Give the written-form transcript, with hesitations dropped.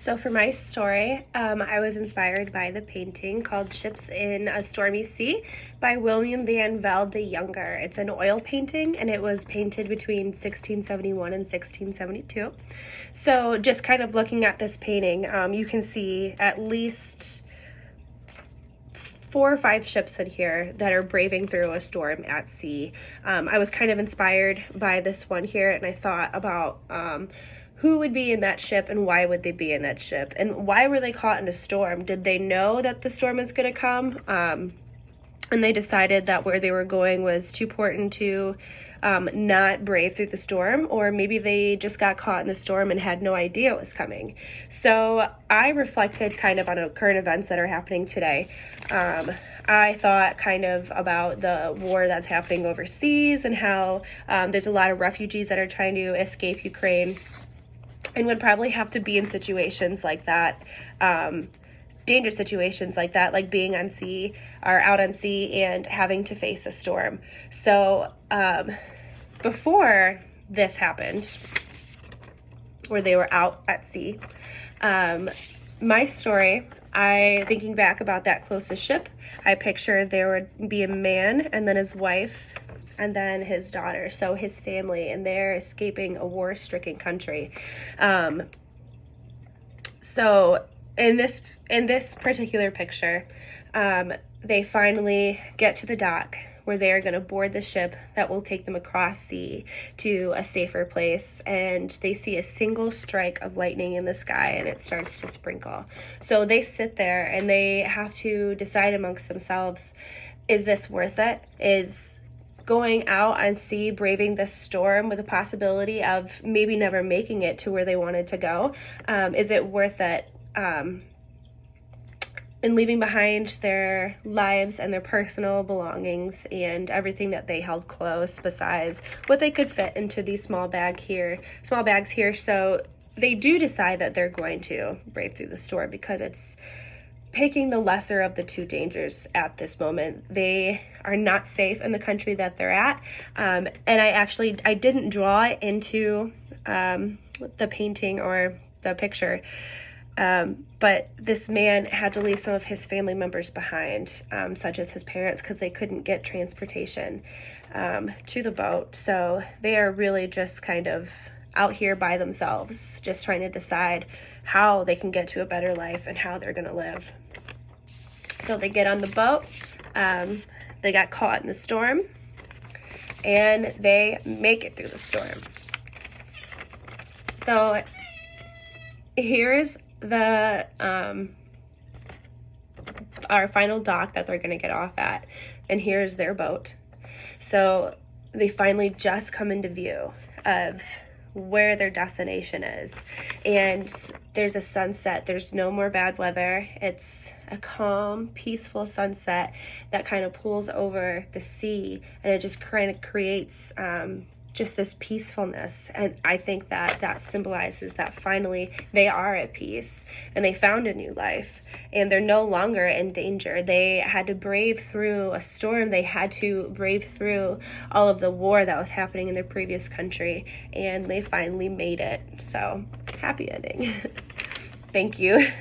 So for my story, I was inspired by the painting called Ships in a Stormy Sea by William Van Velde the Younger. It's an oil painting and it was painted between 1671 and 1672. So just kind of looking at this painting, you can see at least 4 or 5 ships in here that are braving through a storm at sea. I was kind of inspired by this one here, and I thought about who would be in that ship and why would they be in that ship, and why were they caught in a storm? Did they know that the storm is going to come? And they decided that where they were going was too important to not brave through the storm, or maybe they just got caught in the storm and had no idea it was coming. So I reflected kind of on current events that are happening today. I thought kind of about the war that's happening overseas and how there's a lot of refugees that are trying to escape Ukraine and would probably have to be in situations like that, dangerous situations like that, like being on sea or out on sea and having to face a storm. So before this happened, where they were out at sea, my story, thinking back about that closest ship, I pictured there would be a man and then his wife and then his daughter, so his family, and they're escaping a war-stricken country. So in this particular picture, they finally get to the dock where they are going to board the ship that will take them across sea to a safer place, and they see a single strike of lightning in the sky and it starts to sprinkle. So they sit there and they have to decide amongst themselves, is this worth it? Is going out on sea, braving this storm with a possibility of maybe never making it to where they wanted to go, is it worth it? And leaving behind their lives and their personal belongings and everything that they held close, besides what they could fit into these small bags here. So they do decide that they're going to brave through the storm because it's picking the lesser of the two dangers at this moment. They are not safe in the country that they're at. And I didn't draw it into the painting or the picture. But this man had to leave some of his family members behind, such as his parents, because they couldn't get transportation to the boat. So they are really just kind of out here by themselves, just trying to decide how they can get to a better life and how they're going to live. So they get on the boat, they got caught in the storm, and they make it through the storm. So here's the our final dock that they're going to get off at, and here's their boat. So they finally just come into view of where their destination is, and there's a sunset. There's no more bad weather. It's a calm, peaceful sunset that kind of pulls over the sea, and it just kind of creates just this peacefulness. And I think that symbolizes that finally they are at peace and they found a new life and they're no longer in danger. They had to brave through a storm. They had to brave through all of the war that was happening in their previous country, and they finally made it. So happy ending. Thank you.